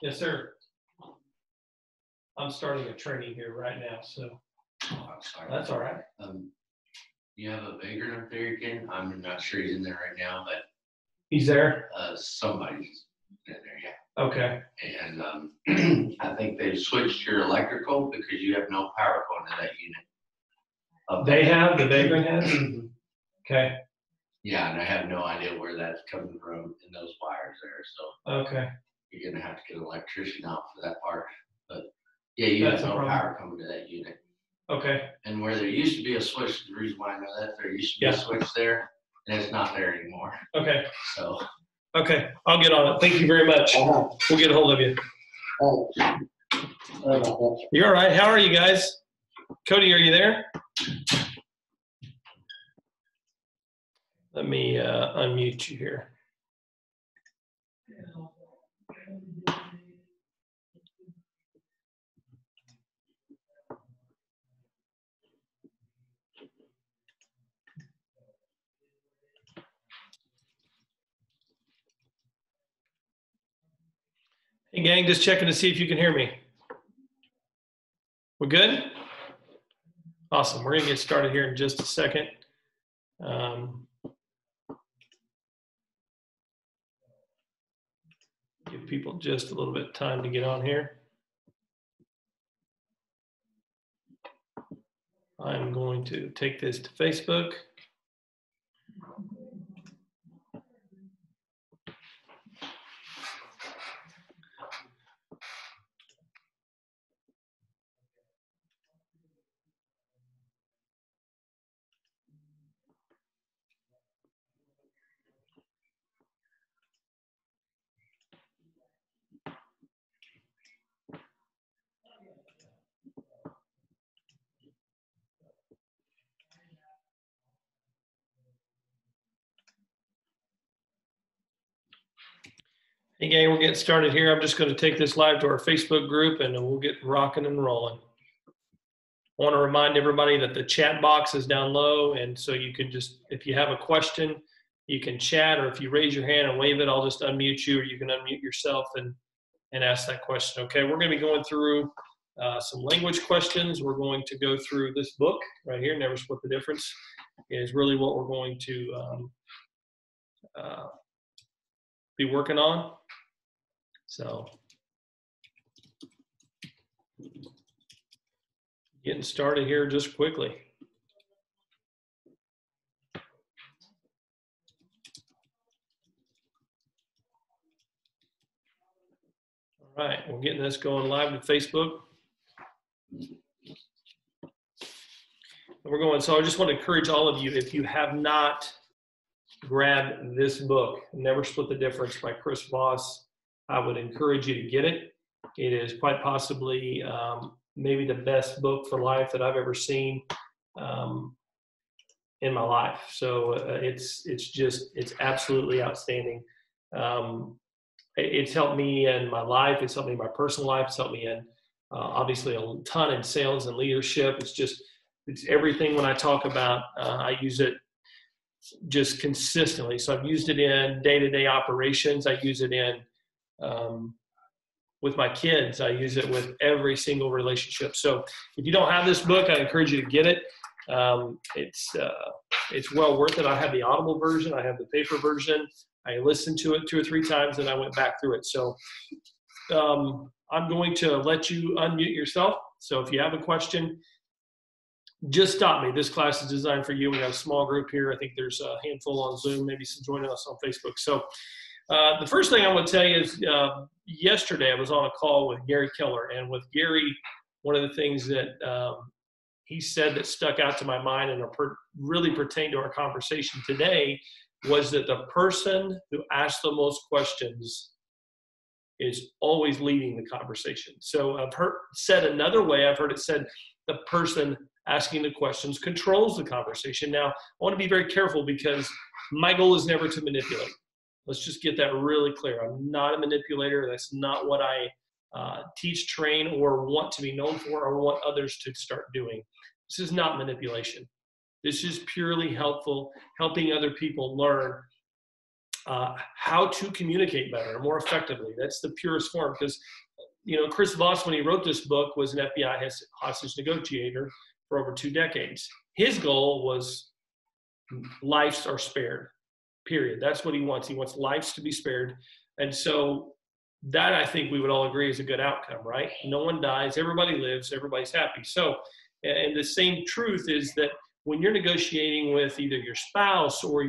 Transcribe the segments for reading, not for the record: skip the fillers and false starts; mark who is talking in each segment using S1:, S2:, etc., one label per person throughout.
S1: Yes, sir. I'm starting a training here right now, so
S2: I'm sorry.
S1: that's all right.
S2: You have a vagrant up there again? I'm not sure he's in there right now, but
S1: He's there?
S2: somebody's in there, yeah.
S1: Okay.
S2: And I think they've switched your electrical because you have no power going to that unit.
S1: They have, the vagrant has? Okay.
S2: Yeah, and I have no idea where that's coming from in those wires there, so
S1: Okay.
S2: you're gonna have to get an electrician out for that part. But yeah, you have no power coming to that unit.
S1: Okay.
S2: And where there used to be a switch, the reason why I know that, there used to be a switch there, and it's not there anymore.
S1: Okay.
S2: So.
S1: Okay, I'll get on it. Thank you very much. We'll get a hold of you. You're all right. How are you guys? Cody, are you there? Let me unmute you here. Hey gang, just checking to see if you can hear me. We're good? Awesome, we're gonna get started here in just a second. Give people just a little bit of time to get on here. I'm going to take this to Facebook. Hey gang, we're getting started here. I'm just going to take this live to our Facebook group and we'll get rocking and rolling. I want to remind everybody that the chat box is down low, and so you can just, if you have a question, you can chat, or if you raise your hand and wave it, I'll just unmute you, or you can unmute yourself and ask that question. Okay, we're going to be going through some language questions. We're going to go through this book right here, Never Split the Difference, is really what we're going to be working on. So, getting started here just quickly. All right, we're getting this going live to Facebook. We're going, so I just want to encourage all of you, if you have not grabbed this book, Never Split the Difference by Chris Voss, I would encourage you to get it. It is quite possibly maybe the best book for life that I've ever seen in my life. So it's absolutely outstanding. It's helped me in my life. It's helped me in my personal life. It's helped me in obviously a ton in sales and leadership. It's everything. When I talk about, I use it just consistently. So I've used it in day-to-day operations. I use it in with my kids. I use it with every single relationship. So if you don't have this book, I encourage you to get it. It's well worth it. I have the Audible version. I have the paper version. I listened to it 2 or 3 times and I went back through it. So I'm going to let you unmute yourself. So if you have a question, just stop me. This class is designed for you. We have a small group here. I think there's a handful on Zoom, maybe some joining us on Facebook. So the first thing I want to tell you is yesterday I was on a call with Gary Keller. And with Gary, one of the things that he said that stuck out to my mind and really pertained to our conversation today was that the person who asks the most questions is always leading the conversation. So I've heard said another way, I've heard it said the person asking the questions controls the conversation. Now, I want to be very careful because my goal is never to manipulate. Let's just get that really clear. I'm not a manipulator. That's not what I teach, train, or want to be known for, or want others to start doing. This is not manipulation. This is purely helping other people learn how to communicate better, more effectively. That's the purest form, because Chris Voss, when he wrote this book, was an FBI hostage negotiator for over 2 decades. His goal was lives are spared, period. That's what he wants. He wants lives to be spared. And so that, I think we would all agree, is a good outcome, right? No one dies, everybody lives, everybody's happy. So, and the same truth is that when you're negotiating with either your spouse or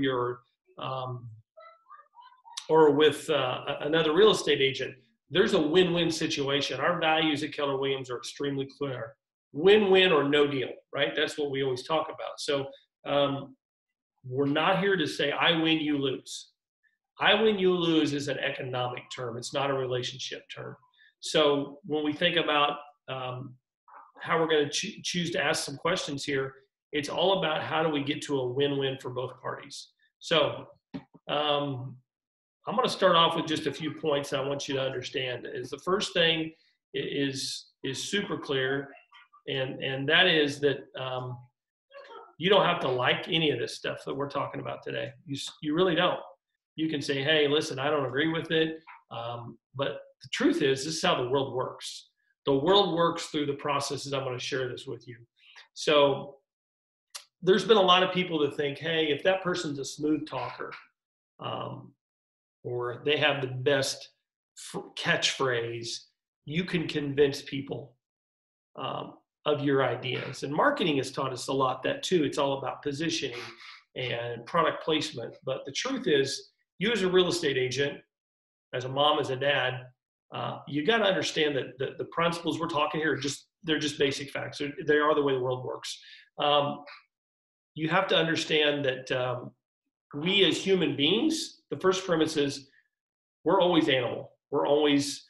S1: with another real estate agent, there's a win-win situation. Our values at Keller Williams are extremely clear. Win-win or no deal, right? That's what we always talk about. So we're not here to say, I win, you lose. I win, you lose is an economic term. It's not a relationship term. So when we think about how we're going to choose to ask some questions here, it's all about how do we get to a win-win for both parties. So I'm going to start off with just a few points I want you to understand. Is the first thing is super clear, and that is that you don't have to like any of this stuff that we're talking about today. You really don't. You can say, hey, listen, I don't agree with it, but the truth is, this is how the world works. The world works through the processes. I'm going to share this with you. So there's been a lot of people that think, hey, if that person's a smooth talker, or they have the best catchphrase, you can convince people of your ideas. And marketing has taught us a lot that too. It's all about positioning and product placement. But the truth is, you as a real estate agent, as a mom, as a dad, you got to understand that the principles we're talking here they're just basic facts. They are the way the world works. You have to understand that we as human beings, the first premise is we're always animal. We're always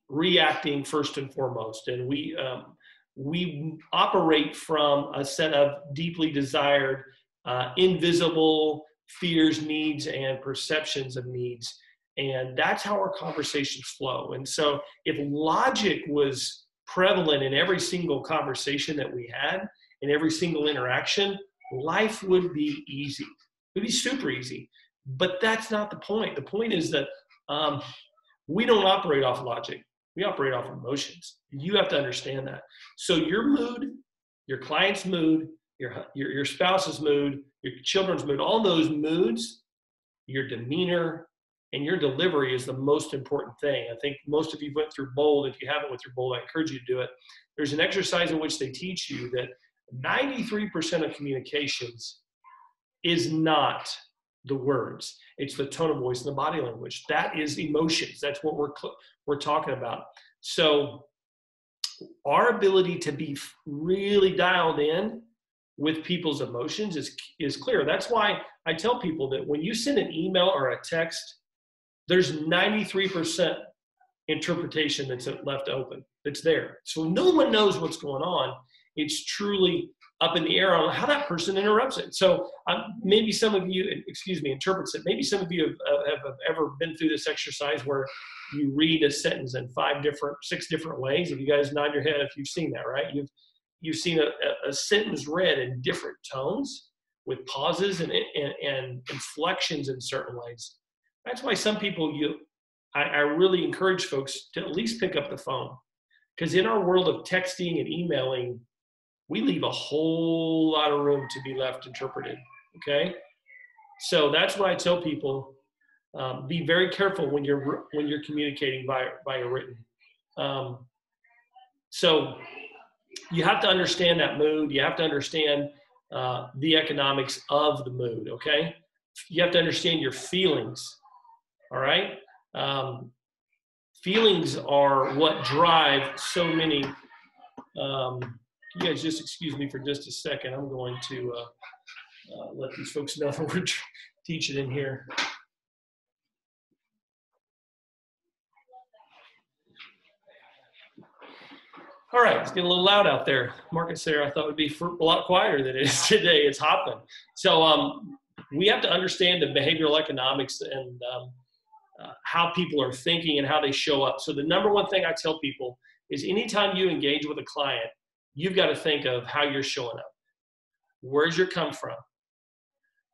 S1: reacting first and foremost. And we operate from a set of deeply desired, invisible fears, needs, and perceptions of needs. And that's how our conversations flow. And so if logic was prevalent in every single conversation that we had, in every single interaction, life would be easy. It would be super easy. But that's not the point. The point is that we don't operate off logic. We operate off emotions. You have to understand that. So your mood, your client's mood, your spouse's mood, your children's mood, all those moods, your demeanor, and your delivery is the most important thing. I think most of you went through BOLD. If you haven't went through BOLD, I encourage you to do it. There's an exercise in which they teach you that 93% of communications is not the words. It's the tone of voice and the body language. That is emotions. That's what we're talking about. So our ability to be really dialed in with people's emotions is clear. That's why I tell people that when you send an email or a text, there's 93% interpretation that's left open, that's there. So no one knows what's going on. It's truly up in the air on how that person interrupts it. So maybe some of you, interprets it. Maybe some of you have ever been through this exercise where you read a sentence in 6 different ways. If you guys nod your head if you've seen that, right? You've seen a sentence read in different tones with pauses and inflections in certain ways. That's why some people, I really encourage folks to at least pick up the phone. Because in our world of texting and emailing, we leave a whole lot of room to be left interpreted, okay? So that's what I tell people, be very careful when you're communicating via written. So you have to understand that mood. You have to understand the economics of the mood, okay? You have to understand your feelings, all right? Feelings are what drive so many. You guys just excuse me for just a second. I'm going to let these folks know that we're teaching in here. All right, it's getting a little loud out there. Market Sarah, I thought would be a lot quieter than it is today. It's hopping. So we have to understand the behavioral economics and how people are thinking and how they show up. So the number one thing I tell people is anytime you engage with a client, you've got to think of how you're showing up. Where's your come from?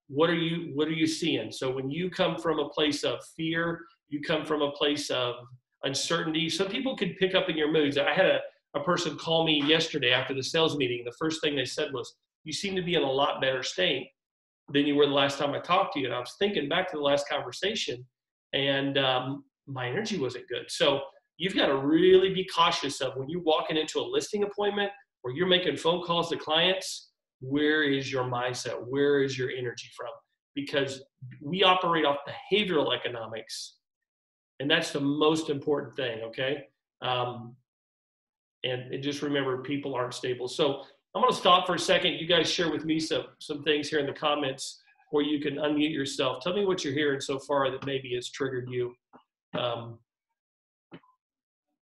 S1: what are you seeing? So when you come from a place of fear, you come from a place of uncertainty. Some people could pick up in your moods. I had a person call me yesterday after the sales meeting. The first thing they said was, you seem to be in a lot better state than you were the last time I talked to you. And I was thinking back to the last conversation, and my energy wasn't good. So you've got to really be cautious of when you're walking into a listing appointment or you're making phone calls to clients, where is your mindset? Where is your energy from? Because we operate off behavioral economics, and that's the most important thing, okay? And just remember, people aren't stable. So I'm going to stop for a second. You guys share with me some things here in the comments, or you can unmute yourself. Tell me what you're hearing so far that maybe has triggered you.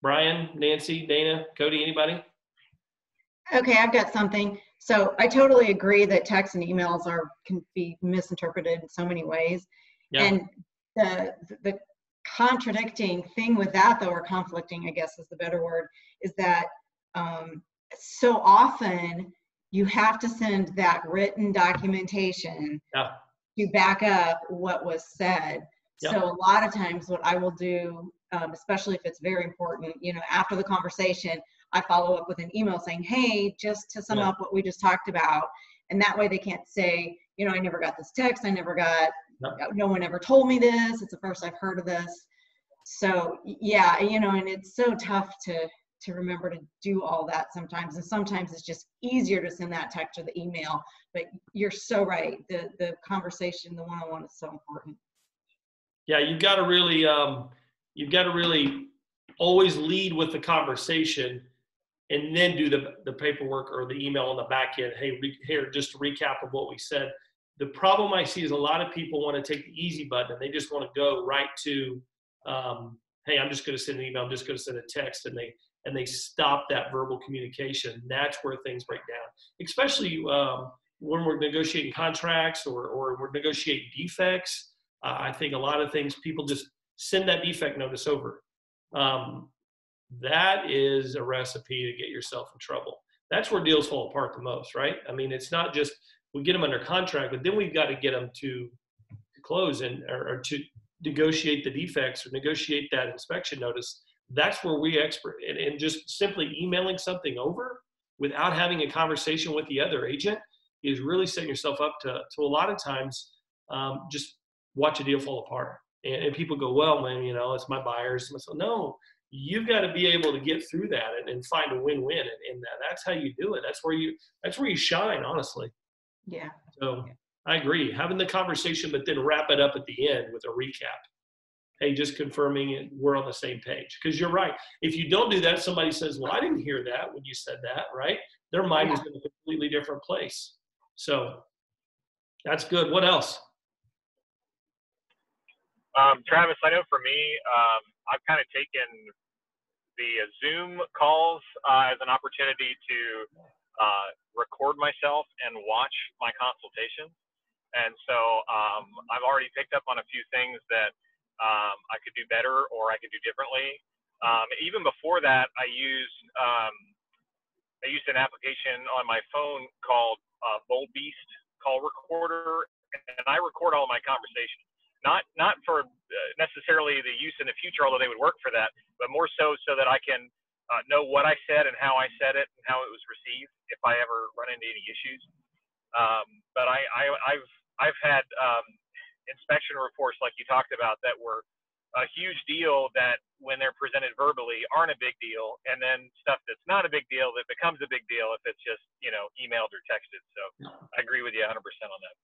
S1: Brian, Nancy, Dana, Cody, anybody?
S3: Okay, I've got something. So I totally agree that texts and emails can be misinterpreted in so many ways. Yeah. And the contradicting thing with that, though, or conflicting, I guess is the better word, is that so often you have to send that written documentation to back up what was said. Yeah. So a lot of times what I will do, especially if it's very important, after the conversation, I follow up with an email saying, hey, just to sum up what we just talked about. And that way they can't say, I never got this text. I never got, no one ever told me this. It's the first I've heard of this. So yeah, and it's so tough to remember to do all that sometimes. And sometimes it's just easier to send that text or the email, but you're so right. The conversation, the one-on-one is so important.
S1: Yeah, you've got to really always lead with the conversation and then do the paperwork or the email on the back end. Hey, here, just a recap of what we said. The problem I see is a lot of people want to take the easy button and they just want to go right to, hey, I'm just going to send an email, I'm just going to send a text, and they stop that verbal communication. That's where things break down, especially when we're negotiating contracts or we're negotiating defects. I think a lot of things, people just send that defect notice over. That is a recipe to get yourself in trouble. That's where deals fall apart the most, right? I mean, it's not just we get them under contract, but then we've got to get them to close or to negotiate the defects or negotiate that inspection notice. That's where we expert. And just simply emailing something over without having a conversation with the other agent is really setting yourself up to a lot of times just watch a deal fall apart. And people go, well, man, it's my buyers. So no, you've got to be able to get through that and find a win-win in that. That's how you do it. That's where you shine, honestly.
S3: Yeah.
S1: So I agree. Having the conversation, but then wrap it up at the end with a recap. Hey, just confirming it, we're on the same page. Because you're right. If you don't do that, somebody says, well, I didn't hear that when you said that, right? Their mind is in a completely different place. So that's good. What else?
S4: Travis, I know for me, I've kind of taken the Zoom calls as an opportunity to record myself and watch my consultation. And so I've already picked up on a few things that I could do better or I could do differently. Even before that, I used an application on my phone called Bold Beast Call Recorder, and I record all my conversations. Not for necessarily the use in the future, although they would work for that, but more so that I can know what I said and how I said it and how it was received if I ever run into any issues. But I've had inspection reports like you talked about that were a huge deal that when they're presented verbally aren't a big deal, and then stuff that's not a big deal that becomes a big deal if it's just emailed or texted. So I agree with you 100% on that.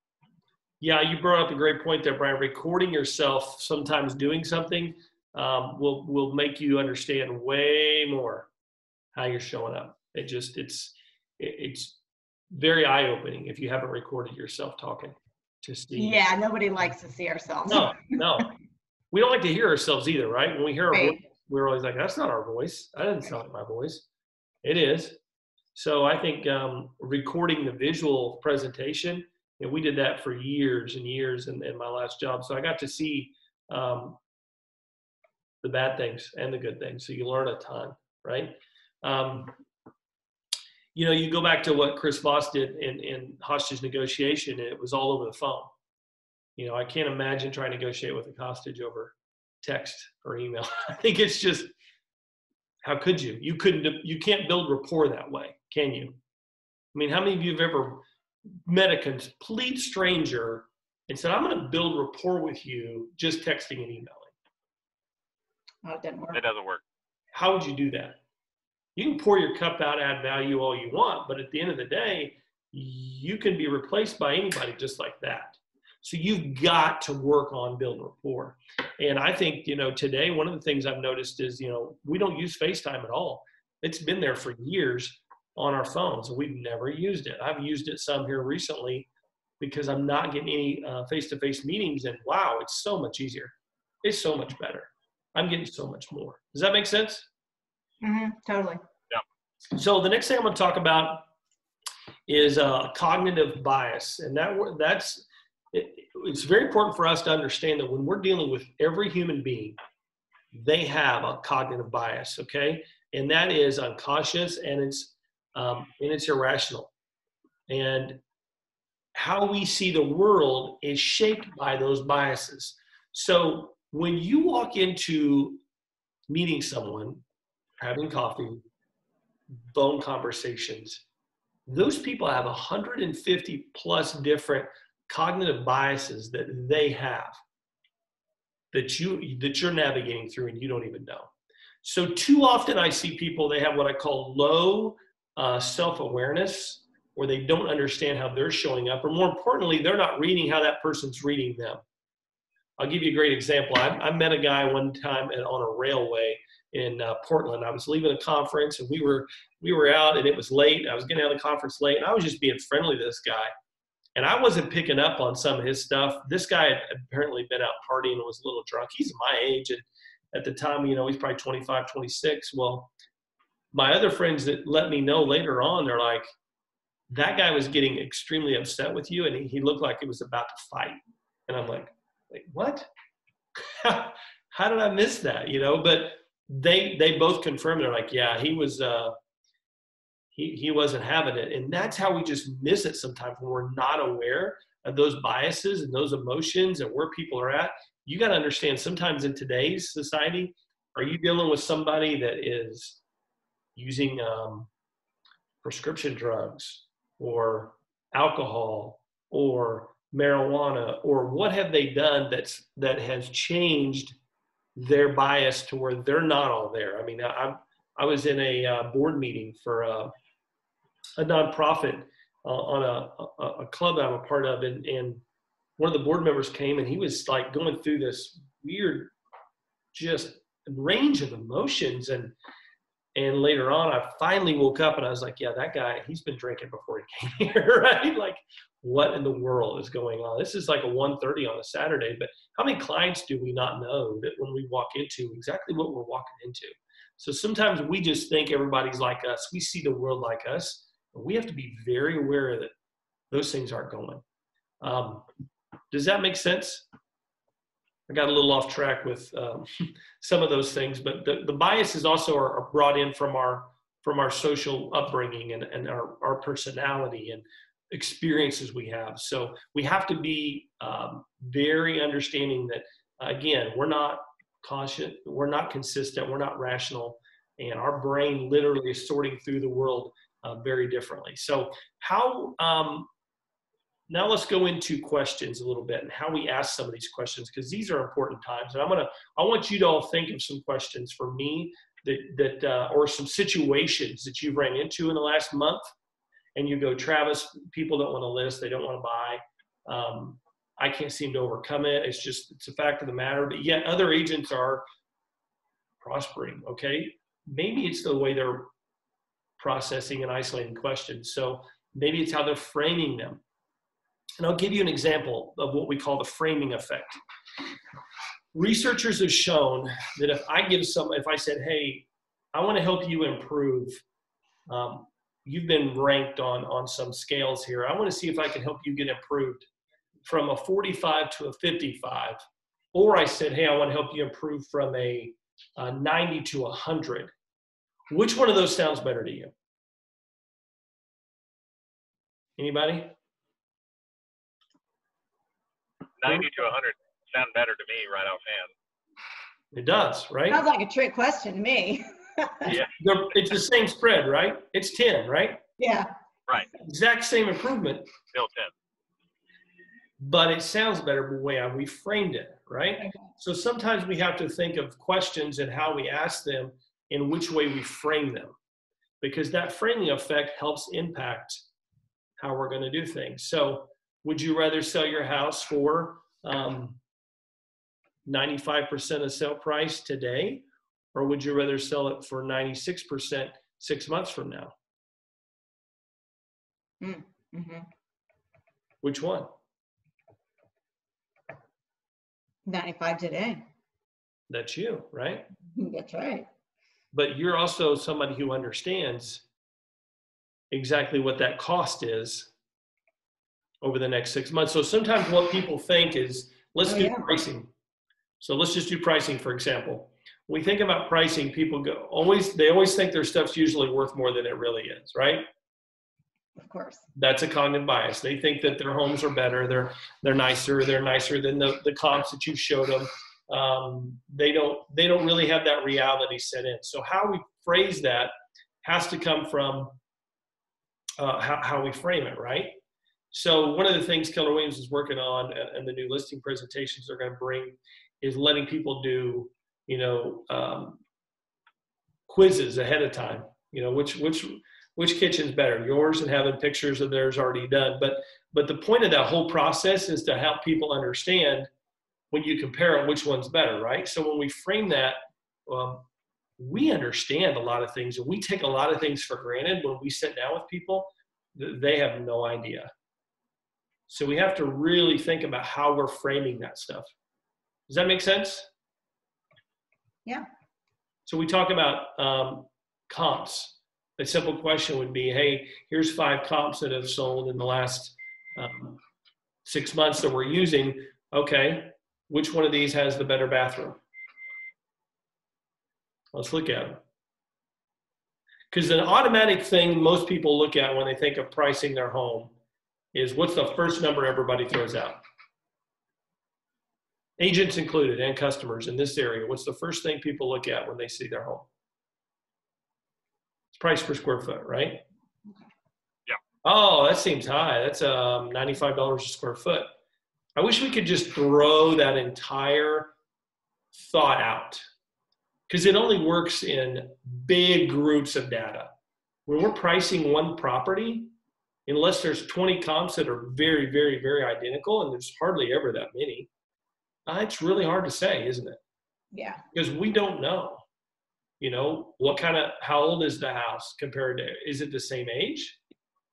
S1: Yeah, you brought up a great point there, Brian. Recording yourself sometimes doing something will make you understand way more how you're showing up. It's very eye-opening if you haven't recorded yourself talking to see.
S3: Yeah, nobody likes to see ourselves.
S1: No. We don't like to hear ourselves either, right? When we hear our voice, we're always like, that's not our voice. I didn't sound like my voice. It is. So I think recording the visual presentation, and we did that for years and years in my last job. So I got to see the bad things and the good things. So you learn a ton, right? You go back to what Chris Voss did in hostage negotiation, and it was all over the phone. You know, I can't imagine trying to negotiate with a hostage over text or email. I think it's just, how could you? You can't build rapport that way, can you? I mean, how many of you have ever met a complete stranger and said, I'm going to build rapport with you just texting and emailing?
S3: Oh, it didn't work.
S4: It doesn't work.
S1: How would you do that? You can pour your cup out, add value all you want, but at the end of the day, you can be replaced by anybody just like that. So you've got to work on building rapport. And I think, you know, today, one of the things I've noticed is, you know, we don't use FaceTime at all. It's been there for years on our phones, and we've never used it. I've used it some here recently because I'm not getting any face-to-face meetings, and wow, it's so much easier. It's so much better. I'm getting so much more. Does that make sense?
S3: Mm-hmm, totally.
S4: Yeah.
S1: So the next thing I'm going to talk about is cognitive bias, and it's very important for us to understand that when we're dealing with every human being, they have a cognitive bias, okay? And that is unconscious, and it's irrational. And how we see the world is shaped by those biases. So when you walk into meeting someone, having coffee, phone conversations, those people have 150 plus different cognitive biases that they have that you're navigating through and you don't even know. So too often I see people, they have what I call low self-awareness, or they don't understand how they're showing up, or more importantly, they're not reading how that person's reading them. I'll give you a great example. I met a guy one time on a railway in Portland. I was leaving a conference, and we were out, and it was late. I was getting out of the conference late, and I was just being friendly to this guy. And I wasn't picking up on some of his stuff. This guy had apparently been out partying and was a little drunk. He's my age, and at the time, you know, he's probably 25, 26. Well, my other friends that let me know later on, they're like, that guy was getting extremely upset with you, and he looked like he was about to fight. And I'm like, wait, what? How did I miss that? You know, but they both confirmed. They're like, yeah, he was he wasn't having it. And that's how we just miss it sometimes when we're not aware of those biases and those emotions and where people are at. You got to understand, sometimes in today's society, are you dealing with somebody that is using prescription drugs or alcohol or marijuana, or what have they done that has changed their bias to where they're not all there? I mean, I was in a board meeting for a nonprofit on a club I'm a part of, and one of the board members came, and he was like going through this weird just range of emotions, and later on I finally woke up and I was like, yeah, that guy, he's been drinking before he came here, right? Like, what in the world is going on? This is like a 1:30 on a Saturday, but how many clients do we not know that when we walk into exactly what we're walking into? So sometimes we just think everybody's like us. We see the world like us, but we have to be very aware that those things aren't going. Does that make sense? I got a little off track with some of those things, but the biases also are brought in from our social upbringing and our personality and experiences we have. So we have to be very understanding that, again, we're not conscious, we're not consistent, we're not rational, and our brain literally is sorting through the world very differently. So how now let's go into questions a little bit and how we ask some of these questions, because these are important times. And I want you to all think of some questions for me that or some situations that you've ran into in the last month, and you go, Travis, people don't want to list, they don't want to buy. I can't seem to overcome it. It's a fact of the matter. But yet other agents are prospering. Okay, maybe it's the way they're processing and isolating questions. So maybe it's how they're framing them. And I'll give you an example of what we call the framing effect. Researchers have shown that if I said, hey, I want to help you improve, you've been ranked on some scales here. I want to see if I can help you get improved from a 45 to a 55. Or I said, hey, I want to help you improve from a 90 to 100. Which one of those sounds better to you? Anybody?
S4: 90 to 100 sound better to me right offhand.
S1: It does, right?
S3: Sounds like a trick question to me.
S4: Yeah.
S1: It's the same spread, right? It's 10, right?
S3: Yeah.
S4: Right.
S1: Exact same improvement,
S4: Still 10.
S1: but it sounds better the way we framed it, right?
S3: Okay.
S1: So sometimes we have to think of questions and how we ask them and which way we frame them, because that framing effect helps impact how we're going to do things. So would you rather sell your house for 95% of sale price today, or would you rather sell it for 96% 6 months from now?
S3: Mm-hmm.
S1: Which one?
S3: 95 today.
S1: That's you, right?
S3: That's right.
S1: But you're also somebody who understands exactly what that cost is over the next 6 months. So sometimes what people think is, let's do pricing. So let's just do pricing, for example. When we think about pricing, people they always think their stuff's usually worth more than it really is, right?
S3: Of course.
S1: That's a cognitive bias. They think that their homes are better, they're nicer than the comps that you showed them. They don't really have that reality set in. So how we phrase that has to come from how we frame it, right? So one of the things Keller Williams is working on, and the new listing presentations they're going to bring, is letting people do, quizzes ahead of time. Which kitchen's better, yours and having pictures of theirs already done. But the point of that whole process is to help people understand when you compare them, which one's better, right? So when we frame that, we understand a lot of things, and we take a lot of things for granted when we sit down with people. They have no idea. So we have to really think about how we're framing that stuff. Does that make sense?
S3: Yeah.
S1: So we talk about comps. A simple question would be, hey, here's 5 comps that have sold in the last 6 months that we're using. Okay, which one of these has the better bathroom? Let's look at them. Because an automatic thing most people look at when they think of pricing their home is, what's the first number everybody throws out? Agents included and customers in this area, what's the first thing people look at when they see their home? It's price per square foot, right?
S4: Yeah.
S1: Oh, that seems high. That's $95 a square foot. I wish we could just throw that entire thought out, because it only works in big groups of data. When we're pricing one property, unless there's 20 comps that are very, very, very identical, and there's hardly ever that many, it's really hard to say, isn't it?
S3: Yeah.
S1: Because we don't know, how old is the house compared to, is it the same age,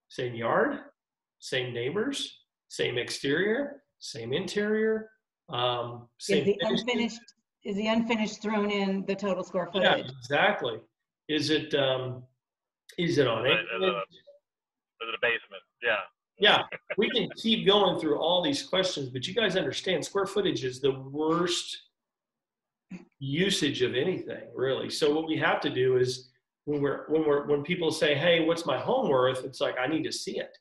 S1: same yard, same neighbors, same exterior, same interior, same
S3: Is the unfinished thrown in the total square footage?
S1: Yeah, exactly. Is it on it?
S4: Is it a basement? Yeah.
S1: Yeah, we can keep going through all these questions, but you guys understand square footage is the worst usage of anything, really. So what we have to do is when people say, hey, what's my home worth? It's like, I need to see it.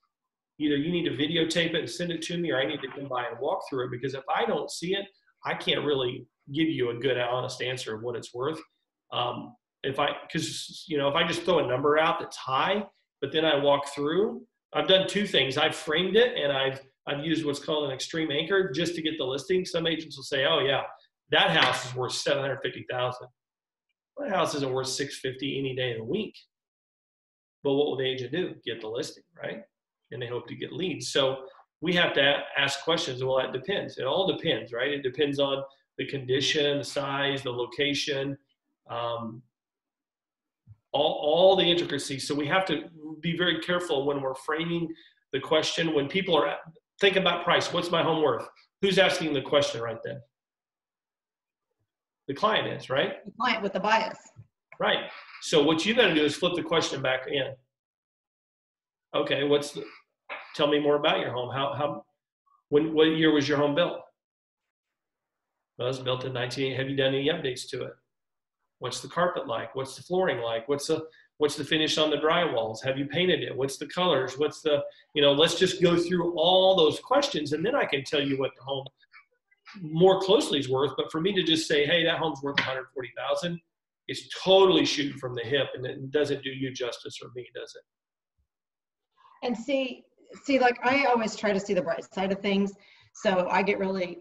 S1: Either you need to videotape it and send it to me, or I need to come by and walk through it, because if I don't see it, I can't really give you a good, honest answer of what it's worth. If I just throw a number out that's high, but then I walk through, I've done 2 things. I've framed it, and I've used what's called an extreme anchor just to get the listing. Some agents will say, oh yeah, that house is worth $750,000. My house isn't worth $650 any day of the week. But what will the agent do? Get the listing, right? And they hope to get leads. So we have to ask questions. Well, that depends. It all depends, right? It depends on the condition, the size, the location, all the intricacies. So we have to be very careful when we're framing the question. When people are thinking about price, what's my home worth? Who's asking the question right then? The client is, right?
S3: The client with the bias.
S1: Right. So what you got to do is flip the question back in. Okay, tell me more about your home. What year was your home built? Well, it was built in 1980. Have you done any updates to it? What's the carpet like? What's the flooring like? What's the finish on the drywalls? Have you painted it? What's the colors? Let's just go through all those questions, and then I can tell you what the home more closely is worth, but for me to just say, hey, that home's worth 140,000 is totally shooting from the hip, and it doesn't do you justice or me, does it?
S3: And see, like I always try to see the bright side of things. So I get really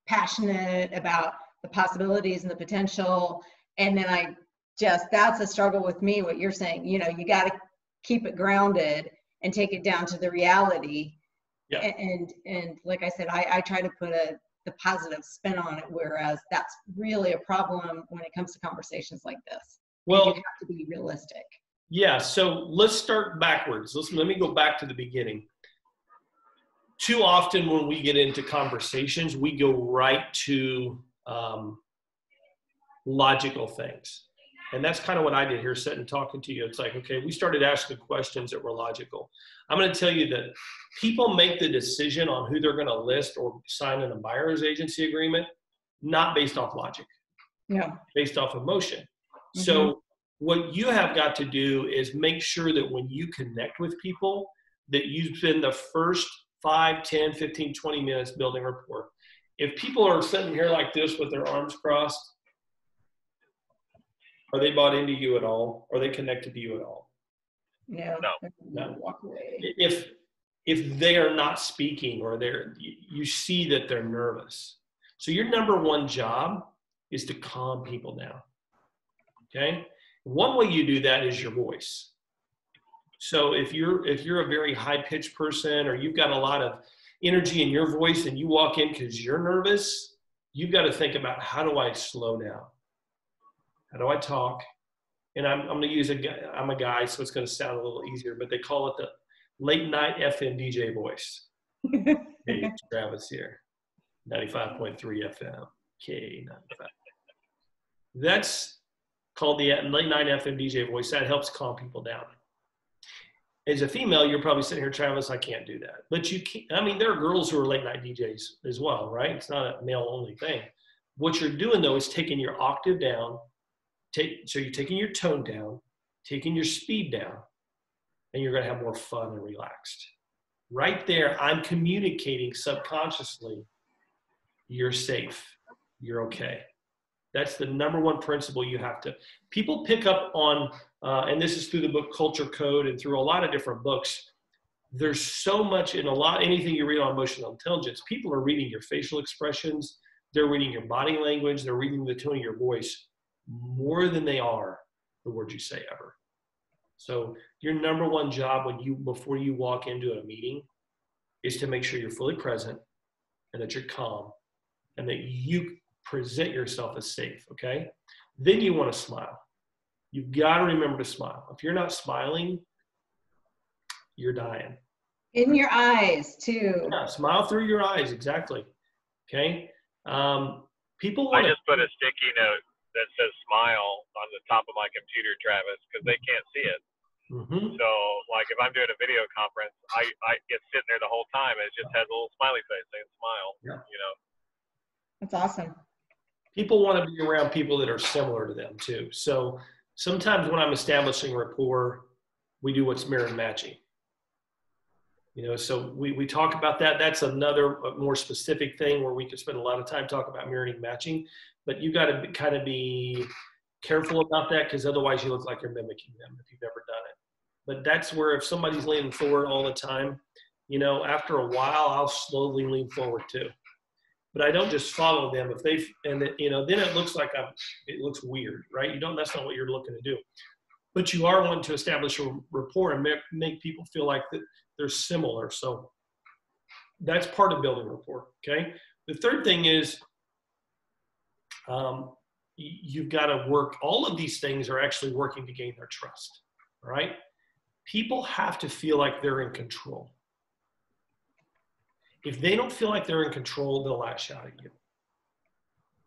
S3: passionate about the possibilities and the potential. And then that's a struggle with me, what you're saying, you got to keep it grounded and take it down to the reality.
S1: Yeah.
S3: And like I said, I try to put the positive spin on it, whereas that's really a problem when it comes to conversations like this.
S1: Well,
S3: you have to be realistic.
S1: Yeah, so let's start backwards. Let me go back to the beginning. Too often when we get into conversations, we go right to logical things. And that's kind of what I did here, sitting and talking to you. It's like, okay, we started asking questions that were logical. I'm going to tell you that people make the decision on who they're going to list or sign in a buyer's agency agreement, not based off logic, based off emotion. Mm-hmm. So what you have got to do is make sure that when you connect with people, that you spend the first 5, 10, 15, 20 minutes building rapport. If people are sitting here like this with their arms crossed, are they bought into you at all? Are they connected to you at all?
S3: No.
S1: Walk away. If they are not speaking or you see that they're nervous. So your number one job is to calm people down. Okay? One way you do that is your voice. So if you're a very high-pitched person or you've got a lot of energy in your voice and you walk in because you're nervous, you've got to think about, how do I slow down? How do I talk? And I'm going to use I'm a guy, so it's going to sound a little easier, but they call it the late night FM DJ voice. Hey, Travis here, 95.3 FM, K95. That's called the late night FM DJ voice. That helps calm people down. As a female, you're probably sitting here, Travis, I can't do that. But you can't, there are girls who are late night DJs as well, right? It's not a male only thing. What you're doing though is taking your octave down, so you're taking your tone down, taking your speed down, and you're going to have more fun and relaxed. Right there, I'm communicating subconsciously, you're safe, you're okay. That's the number one principle you have to. People pick up on, and this is through the book Culture Code and through a lot of different books. There's so much in anything you read on emotional intelligence. People are reading your facial expressions, they're reading your body language, they're reading the tone of your voice more than they are the words you say ever. So your number one job before you walk into a meeting is to make sure you're fully present and that you're calm and that you present yourself as safe, okay? Then you want to smile. You've got to remember to smile. If you're not smiling, you're dying.
S3: In your eyes, too.
S1: Yeah, smile through your eyes, exactly. Okay? People
S4: I just put a sticky note that says smile on the top of my computer, Travis, because they can't see it.
S1: Mm-hmm.
S4: So, like, if I'm doing a video conference, I get sitting there the whole time, and it just has a little smiley face saying smile,
S3: That's awesome.
S1: People want to be around people that are similar to them, too. So sometimes when I'm establishing rapport, we do what's mirror matching. So we talk about that. That's another more specific thing where we could spend a lot of time talking about mirroring matching. But you got to kind of be careful about that, because otherwise you look like you're mimicking them if you've never done it. But that's where if somebody's leaning forward all the time, after a while, I'll slowly lean forward too. But I don't just follow them. Then it looks like it looks weird, right? That's not what you're looking to do. But you are wanting to establish a rapport and make people feel like that they're similar. So that's part of building rapport, okay? The third thing is you've got to work. All of these things are actually working to gain their trust, all right? People have to feel like they're in control. If they don't feel like they're in control, they'll lash out at you.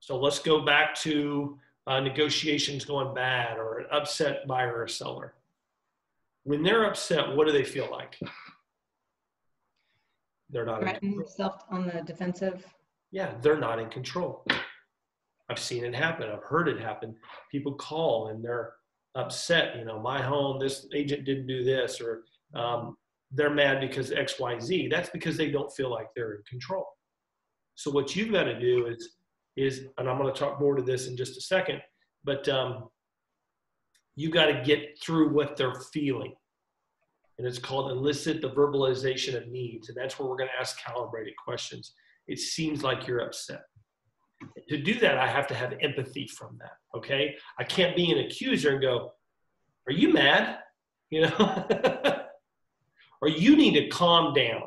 S1: So let's go back to negotiations going bad or an upset buyer or seller. When they're upset, what do they feel like? They're not in control.
S3: Themselves on the defensive.
S1: Yeah, they're not in control. I've seen it happen. I've heard it happen. People call and they're upset. My home, this agent didn't do this, or they're mad because X, Y, Z. That's because they don't feel like they're in control. So what you've got to do is, and I'm going to talk more to this in just a second, but you got to get through what they're feeling. And it's called elicit the verbalization of needs. And that's where we're going to ask calibrated questions. It seems like you're upset. To do that, I have to have empathy from that, okay? I can't be an accuser and go, are you mad? You know? Or you need to calm down.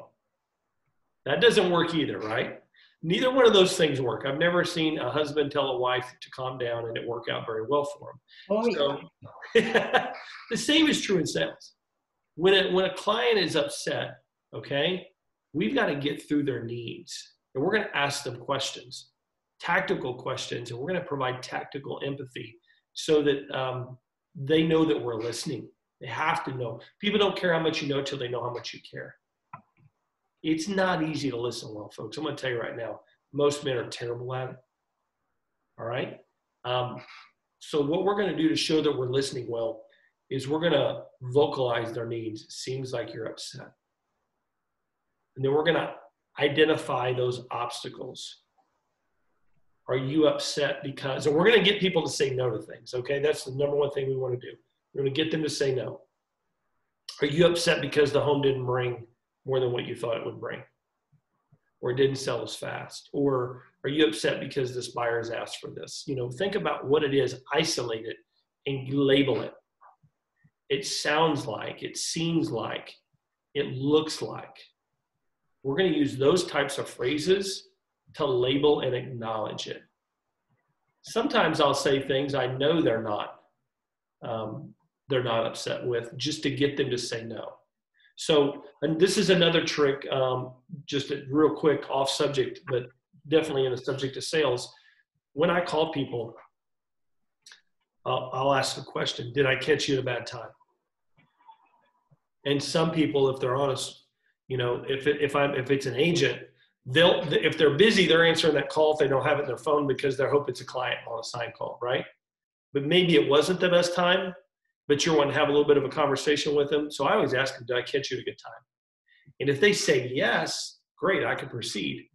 S1: That doesn't work either, right? Neither one of those things work. I've never seen a husband tell a wife to calm down and it work out very well for him.
S3: Oh,
S1: yeah. The same is true in sales. When a client is upset, okay, we've got to get through their needs. And we're going to ask them questions, tactical questions, and we're going to provide tactical empathy so that they know that we're listening. They have to know. People don't care how much you know till they know how much you care. It's not easy to listen well, folks. I'm going to tell you right now, most men are terrible at it. All right? So what we're going to do to show that we're listening well is we're going to vocalize their needs. It seems like you're upset. And then we're going to identify those obstacles. Are you upset because, and we're going to get people to say no to things, okay? That's the number one thing we want to do. We're going to get them to say no. Are you upset because the home didn't bring more than what you thought it would bring? Or it didn't sell as fast? Or are you upset because this buyer's asked for this? You know, think about what it is, isolate it, and label it. It sounds like, it seems like, it looks like. We're going to use those types of phrases to label and acknowledge it. Sometimes I'll say things I know they're not upset with, just to get them to say no. So, and this is another trick, just real quick off subject, but definitely in the subject of sales. When I call people, I'll ask a question: did I catch you at a bad time? And some people, if they're honest, you know, if it's an agent, if they're busy, they're answering that call if they don't have it in their phone because they hope it's a client on a sign call, right? But maybe it wasn't the best time, but you want to have a little bit of a conversation with them. So I always ask them, did I catch you at a good time? And if they say yes, great, I can proceed.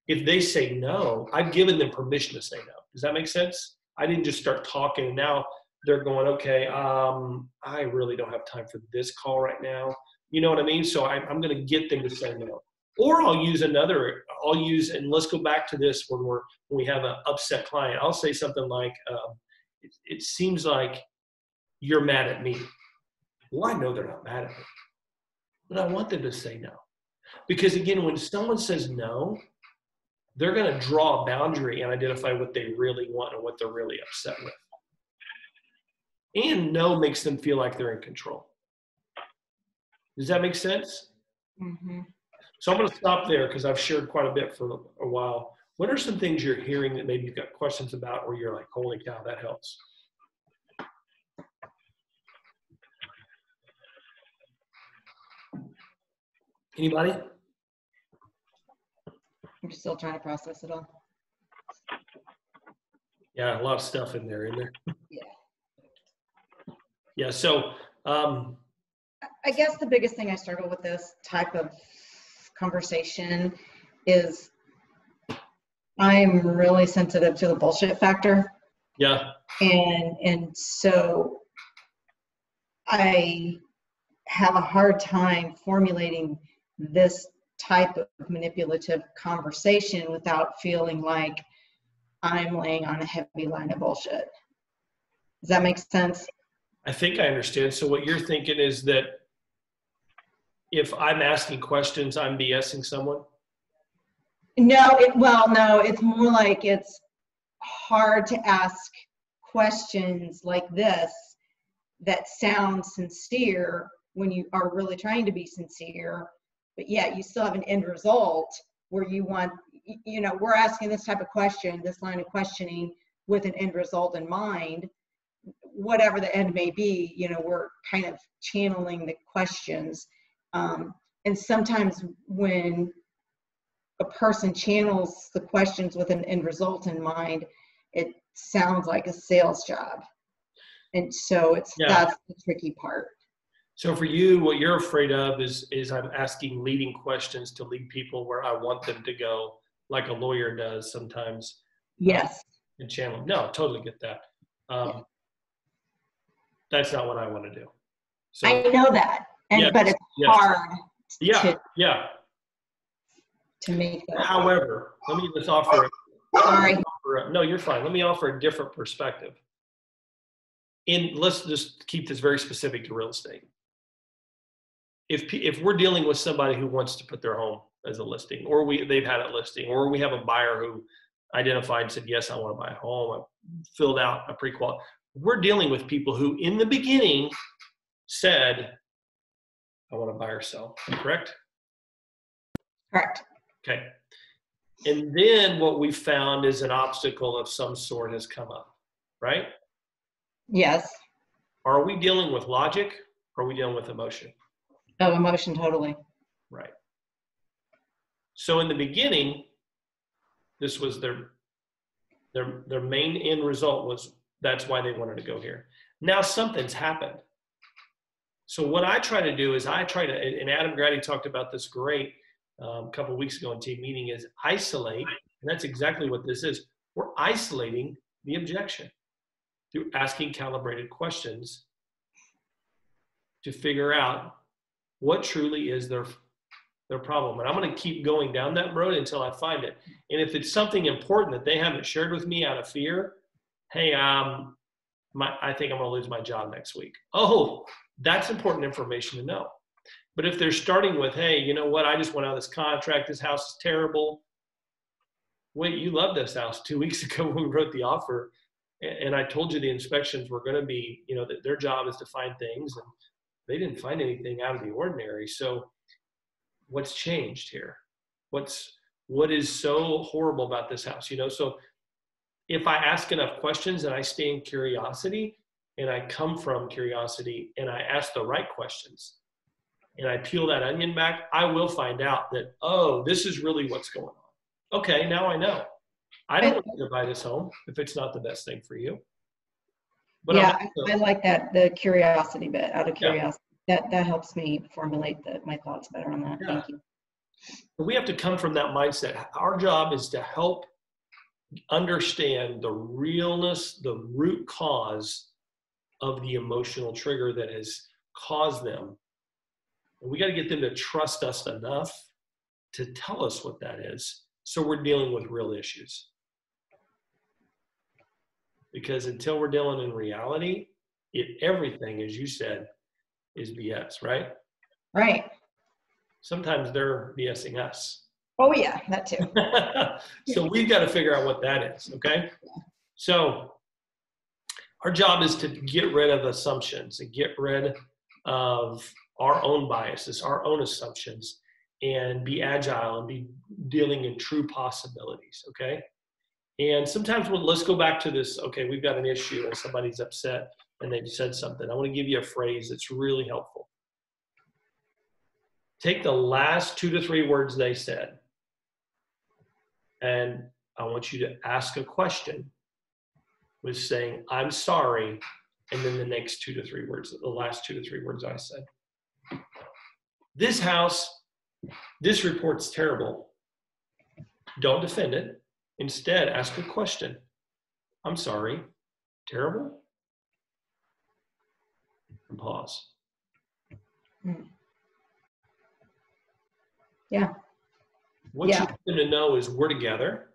S1: If they say no, I've given them permission to say no. Does that make sense? I didn't just start talking and now they're going, okay, I really don't have time for this call right now. You know what I mean? So I'm going to get them to say no. Or I'll use, and let's go back to this when we have an upset client. I'll say something like, it seems like you're mad at me. Well, I know they're not mad at me, but I want them to say no. Because again, when someone says no, they're going to draw a boundary and identify what they really want and what they're really upset with. And no makes them feel like they're in control. Does that make sense?
S3: Mm-hmm.
S1: So I'm going to stop there because I've shared quite a bit for a while. What are some things you're hearing that maybe you've got questions about or you're like, holy cow, that helps? Anybody?
S3: I'm still trying to process it all.
S1: Yeah, a lot of stuff in there, isn't there?
S3: Yeah.
S1: Yeah, so
S3: I guess the biggest thing I struggle with this type of conversation is I'm really sensitive to the bullshit factor.
S1: yeah.
S3: And so I have a hard time formulating this type of manipulative conversation without feeling like I'm laying on a heavy line of bullshit. Does that make sense?
S1: I think I understand. So what you're thinking is that if I'm asking questions, I'm BSing someone?
S3: No, it's more like it's hard to ask questions like this that sound sincere when you are really trying to be sincere, but yet you still have an end result where you want, you know, we're asking this type of question, this line of questioning with an end result in mind. Whatever the end may be, you know, we're kind of channeling the questions. And sometimes when a person channels the questions with an end result in mind, it sounds like a sales job. And so that's the tricky part.
S1: So for you, what you're afraid of is I'm asking leading questions to lead people where I want them to go, like a lawyer does sometimes.
S3: Yes.
S1: And channel. No, totally get that. That's not what I want to do. So
S3: I know that, but it's hard. To make that.
S1: However, let me just offer.
S3: Sorry.
S1: No, you're fine. Let me offer a different perspective. Let's just keep this very specific to real estate. If we're dealing with somebody who wants to put their home as a listing, or they've had it listing, or we have a buyer who identified and said, yes, I want to buy a home, I filled out a pre-qual. We're dealing with people who in the beginning said, I want to buy or sell, correct?
S3: Correct.
S1: Okay. And then what we found is an obstacle of some sort has come up, right?
S3: Yes.
S1: Are we dealing with logic or are we dealing with emotion?
S3: Oh, emotion, totally.
S1: Right. So in the beginning, this was their main end result was that's why they wanted to go here. Now something's happened. So what I try to do is and Adam Grady talked about this great a couple of weeks ago in team meeting, is isolate, and that's exactly what this is. We're isolating the objection through asking calibrated questions to figure out what truly is their problem. And I'm going to keep going down that road until I find it. And if it's something important that they haven't shared with me out of fear, hey, I think I'm going to lose my job next week. Oh, that's important information to know. But if they're starting with, hey, you know what, I just went out of this contract, this house is terrible. Wait, you loved this house 2 weeks ago when we wrote the offer. And I told you the inspections were going to be, that their job is to find things. And they didn't find anything out of the ordinary. So what's changed here? What is so horrible about this house? So if I ask enough questions and I stay in curiosity and I come from curiosity and I ask the right questions and I peel that onion back, I will find out that, oh, this is really what's going on. Okay, now I know. I don't want you to buy this home if it's not the best thing for you. But
S3: yeah, I like that, the curiosity bit, out of curiosity.
S1: Yeah.
S3: That helps me formulate my thoughts better on that. Yeah. Thank you.
S1: We have to come from that mindset. Our job is to help understand the realness, the root cause of the emotional trigger that has caused them. And we got to get them to trust us enough to tell us what that is. So we're dealing with real issues. Because until we're dealing in reality, everything, as you said, is BS, right?
S3: Right.
S1: Sometimes they're BSing us.
S3: Oh yeah, that too.
S1: So we've got to figure out what that is, okay? So our job is to get rid of assumptions and get rid of our own biases, our own assumptions, and be agile and be dealing in true possibilities, okay? And sometimes let's go back to this, okay, we've got an issue and somebody's upset and they've said something. I want to give you a phrase that's really helpful. Take the last 2 to 3 words they said, and I want you to ask a question with saying, I'm sorry, and then the next 2 to 3 words, the last 2 to 3 words I said. This house, this report's terrible. Don't defend it. Instead, ask a question. I'm sorry, terrible? And pause.
S3: Yeah.
S1: What you want them to know is we're together,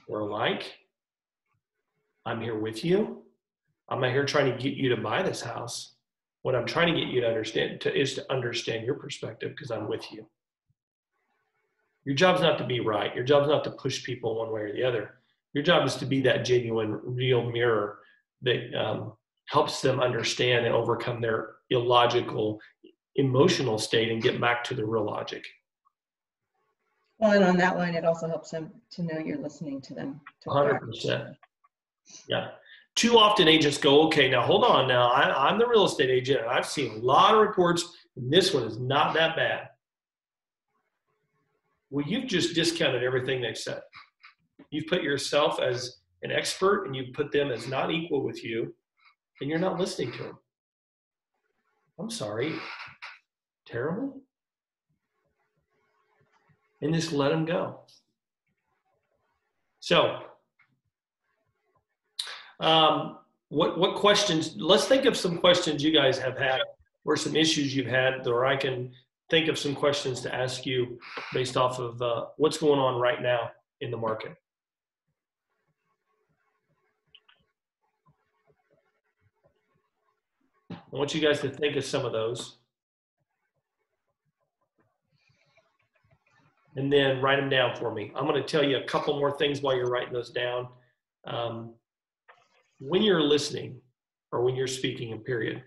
S1: we're alike, I'm here with you. I'm not here trying to get you to buy this house. What I'm trying to get you to understand is to understand your perspective because I'm with you. Your job's not to be right. Your job's not to push people one way or the other. Your job is to be that genuine, real mirror that helps them understand and overcome their illogical, emotional state and get back to the real logic.
S3: Well, and on that line, it also helps them to know you're listening to them.
S1: 100%. Yeah. Too often agents go, okay, now hold on. Now I'm the real estate agent and I've seen a lot of reports and this one is not that bad. Well, you've just discounted everything they've said. You've put yourself as an expert and you've put them as not equal with you and you're not listening to them. I'm sorry. Terrible? And just let them go. So, what questions? Let's think of some questions you guys have had, or some issues you've had, or I can think of some questions to ask you based off of what's going on right now in the market. I want you guys to think of some of those. And then write them down for me. I'm going to tell you a couple more things while you're writing those down. When you're listening, or when you're speaking in period,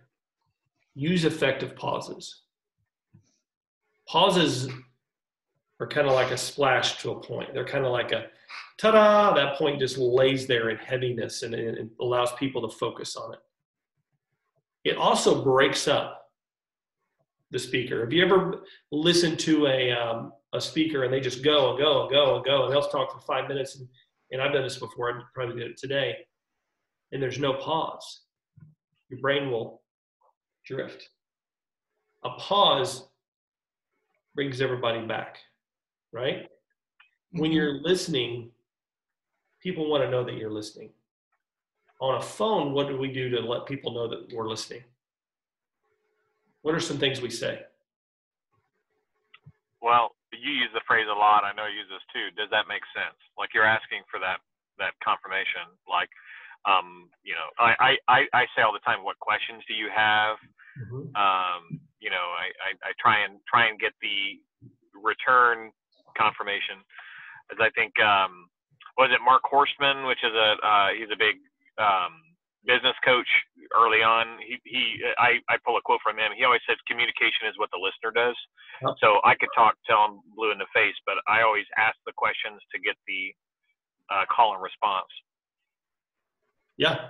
S1: use effective pauses. Pauses are kind of like a splash to a point. They're kind of like a ta-da, that point just lays there in heaviness, and it allows people to focus on it. It also breaks up the speaker. Have you ever listened to a speaker and they just go and go and go and go, and they'll talk for 5 minutes, and I've done this before, I probably did it today, and there's no pause. Your brain will drift. A pause brings everybody back, right? When you're listening, people want to know that you're listening. On a phone, what do we do to let people know that we're listening? What are some things we say?
S4: Well, you use the phrase a lot. I know you use this too. Does that make sense? Like you're asking for that confirmation. Like, you know, I say all the time, what questions do you have? Mm-hmm. You know, I try and get the return confirmation. As I think, was it Mark Horstman, which is he's a big business coach early on. I pull a quote from him. He always says communication is what the listener does. Yep. So I could talk till I'm blue in the face, but I always ask the questions to get the call and response.
S1: Yeah.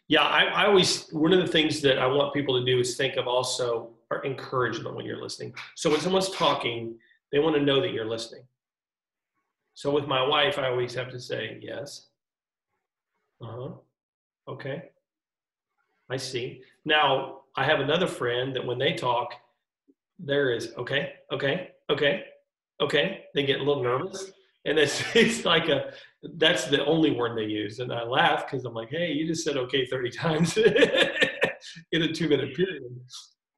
S1: Yeah, I always, one of the things that I want people to do is think of also our encouragement when you're listening. So when someone's talking, they want to know that you're listening. So with my wife, I always have to say, yes. Okay. I see. Now, I have another friend that when they talk, there is, okay. They get a little nervous. And it's like that's the only word they use. And I laugh because I'm like, hey, you just said okay 30 times in a 2-minute period.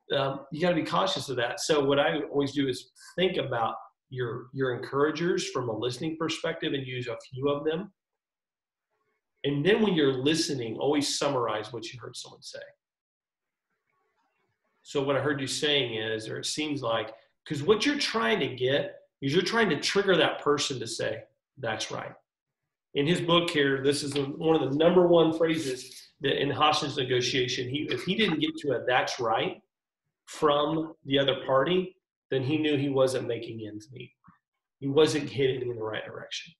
S1: You got to be cautious of that. So what I always do is think about your encouragers from a listening perspective and use a few of them. And then when you're listening, always summarize what you heard someone say. So what I heard you saying is, or it seems like, because what you're trying to get is you're trying to trigger that person to say, that's right. In his book here, this is one of the number one phrases that in hostage negotiation, if he didn't get to a that's right from the other party, then he knew he wasn't making ends meet. He wasn't heading in the right direction.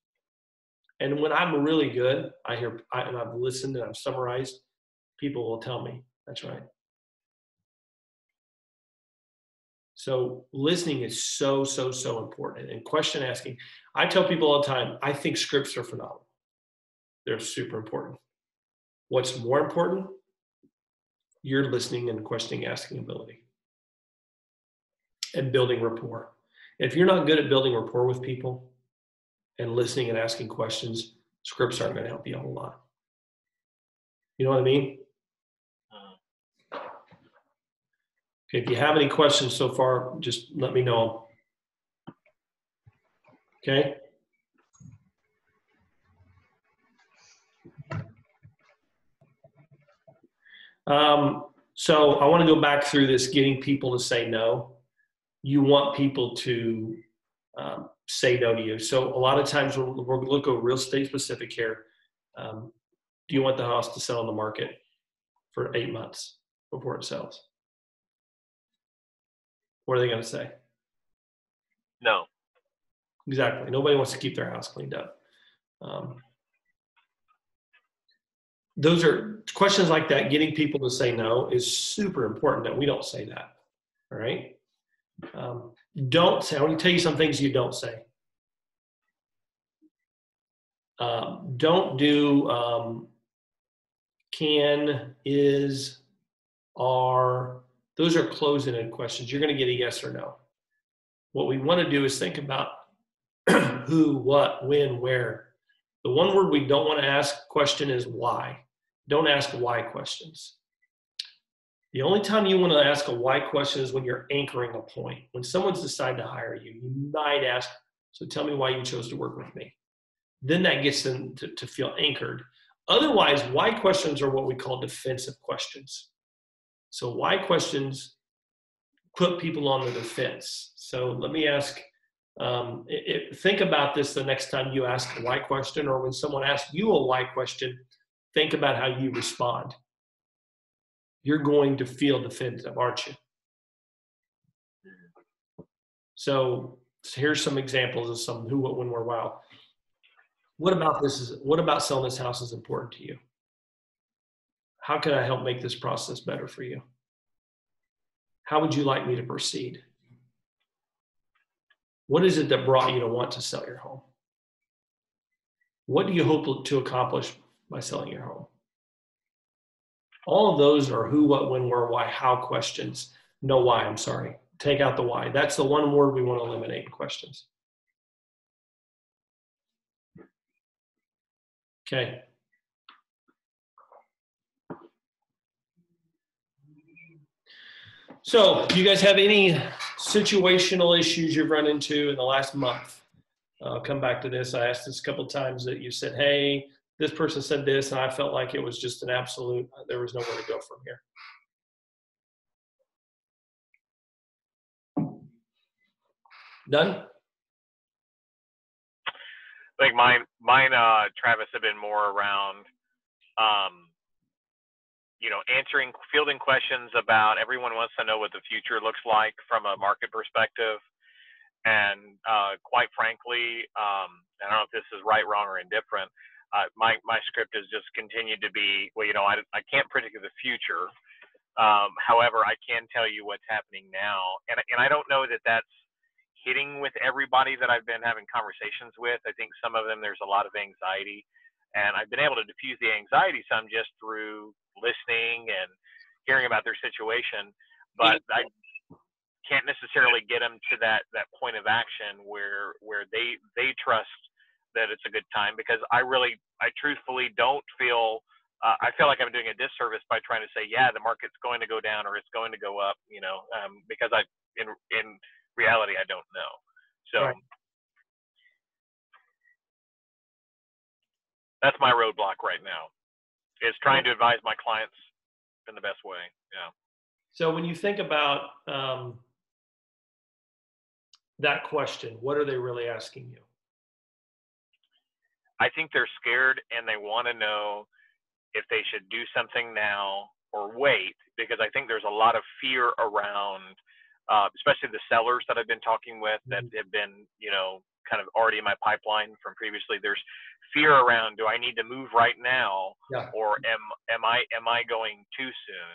S1: And when I'm really good, and I've listened and I've summarized, people will tell me, that's right. So listening is so important. And question asking, I tell people all the time, I think scripts are phenomenal. They're super important. What's more important? Your listening and questioning asking ability. And building rapport. If you're not good at building rapport with people and listening and asking questions, scripts aren't going to help you a whole lot. You know what I mean? Okay, if you have any questions so far, just let me know. Okay? So I want to go back through this, getting people to say no. You want people to say no to you. So a lot of times we're going to go real estate specific here. Do you want the house to sell on the market for 8 months before it sells? What are they going to say?
S4: No.
S1: Exactly. Nobody wants to keep their house cleaned up. Those are questions like that. Getting people to say no is super important that we don't say that. All right. Don't say, I want to tell you some things you don't say. Don't do can, is, are. Those are closing-ended questions. You're going to get a yes or no. What we want to do is think about who, what, when, where. The one word we don't want to ask question is why. Don't ask why questions. The only time you want to ask a why question is when you're anchoring a point. When someone's decided to hire you, you might ask, so tell me why you chose to work with me. Then that gets them to feel anchored. Otherwise, why questions are what we call defensive questions. So why questions put people on the defense. So let me ask, think about this the next time you ask a why question, or when someone asks you a why question, think about how you respond. You're going to feel defensive, aren't you? So here's some examples of some who, what, when, where, why. What about selling this house is important to you? How can I help make this process better for you? How would you like me to proceed? What is it that brought you to want to sell your home? What do you hope to accomplish by selling your home? All of those are who, what, when, where, why, how questions. No why, I'm sorry. Take out the why. That's the one word we want to eliminate in questions. Okay. So, do you guys have any situational issues you've run into in the last month? I'll come back to this. I asked this a couple of times that you said, hey, this person said this, and I felt like it was just an absolute, there was nowhere to go from here. Done?
S4: I think mine, Travis, have been more around, fielding questions about, everyone wants to know what the future looks like from a market perspective. And quite frankly, I don't know if this is right, wrong, or indifferent. My script has just continued to be, well, I can't predict the future. However, I can tell you what's happening now. And I don't know that that's hitting with everybody that I've been having conversations with. I think some of them, there's a lot of anxiety. And I've been able to diffuse the anxiety some just through listening and hearing about their situation. But I can't necessarily get them to that point of action where they trust that it's a good time, because I truthfully don't feel, I feel like I'm doing a disservice by trying to say, yeah, the market's going to go down or it's going to go up, because in reality, I don't know. So right. That's my roadblock right now, is trying to advise my clients in the best way. Yeah.
S1: So when you think about that question, what are they really asking you?
S4: I think they're scared and they want to know if they should do something now or wait, because I think there's a lot of fear around, especially the sellers that I've been talking with that have been, kind of already in my pipeline from previously. There's fear around, do I need to move right now? Yeah. Or am I going too soon?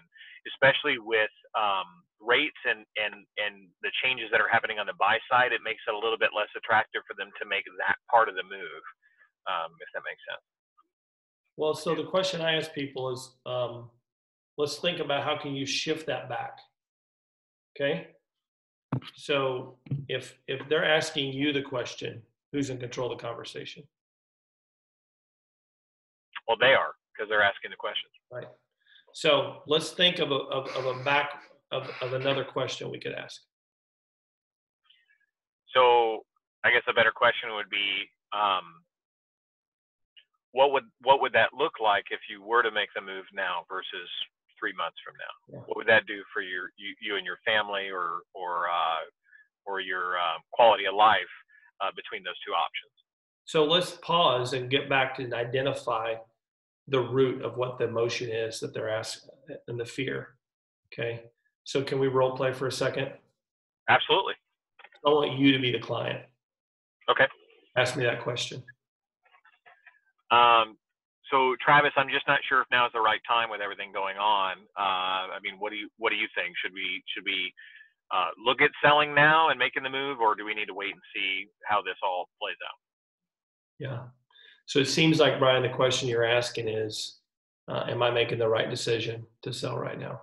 S4: Especially with rates and the changes that are happening on the buy side, it makes it a little bit less attractive for them to make that part of the move, if that makes sense.
S1: Well, so the question I ask people is, let's think about how can you shift that back, okay? So if they're asking you the question, who's in control of the conversation?
S4: Well, they are, because they're asking the questions.
S1: Right. So let's think of another question we could ask.
S4: So I guess a better question would be, what would that look like if you were to make the move now versus 3 months from now? Yeah. What would that do for you and your family, or your quality of life between those two options?
S1: So let's pause and get back to identify the root of what the emotion is that they're asking and the fear. Okay. So can we role play for a second?
S4: Absolutely.
S1: I want you to be the client.
S4: Okay.
S1: Ask me that question.
S4: So Travis, I'm just not sure if now is the right time with everything going on. I mean, what do you think? Should we look at selling now and making the move, or do we need to wait and see how this all plays out?
S1: Yeah. So it seems like, Brian, the question you're asking is, am I making the right decision to sell right now?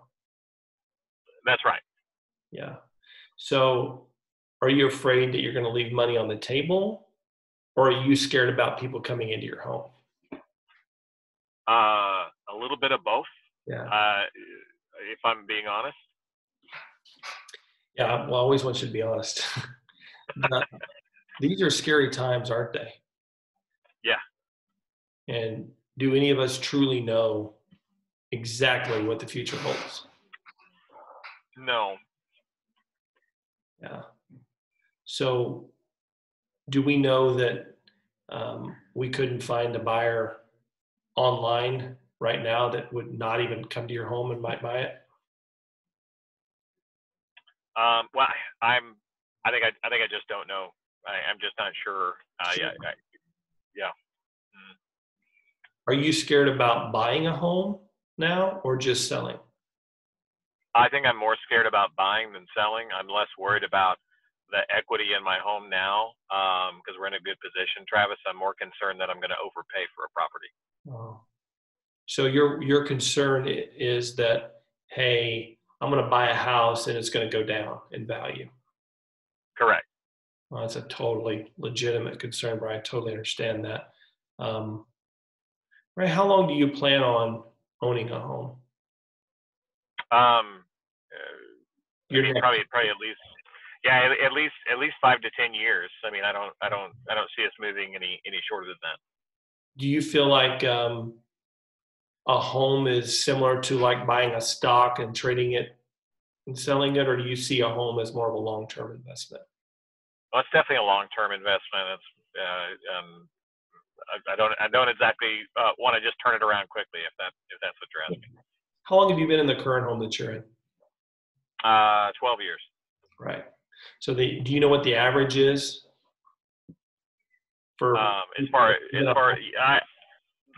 S4: That's right.
S1: Yeah. So are you afraid that you're going to leave money on the table? Or are you scared about people coming into your home?
S4: A little bit of both.
S1: Yeah.
S4: If I'm being honest.
S1: Yeah, well, I always want you to be honest. These are scary times, aren't they?
S4: Yeah.
S1: And do any of us truly know exactly what the future holds?
S4: No.
S1: Yeah. So do we know that we couldn't find a buyer online right now that would not even come to your home and might buy it?
S4: Well, I think I just don't know. I'm just not sure.
S1: Sure.
S4: Yeah.
S1: Are you scared about buying a home now or just selling?
S4: I think I'm more scared about buying than selling. I'm less worried about the equity in my home now because we're in a good position, Travis. I'm more concerned that I'm going to overpay for a property.
S1: Oh. So your concern is that, hey, I'm going to buy a house and it's going to go down in value.
S4: Correct.
S1: Well, that's a totally legitimate concern, Brian. I totally understand that. Right? How long do you plan on owning a home?
S4: Probably at least, yeah, at least 5 to 10 years. I mean, I don't see us moving any shorter than that.
S1: Do you feel like a home is similar to like buying a stock and trading it and selling it, or do you see a home as more of a long-term investment?
S4: Well, it's definitely a long-term investment. It's I don't exactly want to just turn it around quickly if that's what you're asking.
S1: How long have you been in the current home that you're in?
S4: 12 years.
S1: Right. So do you know what the average is for?
S4: As far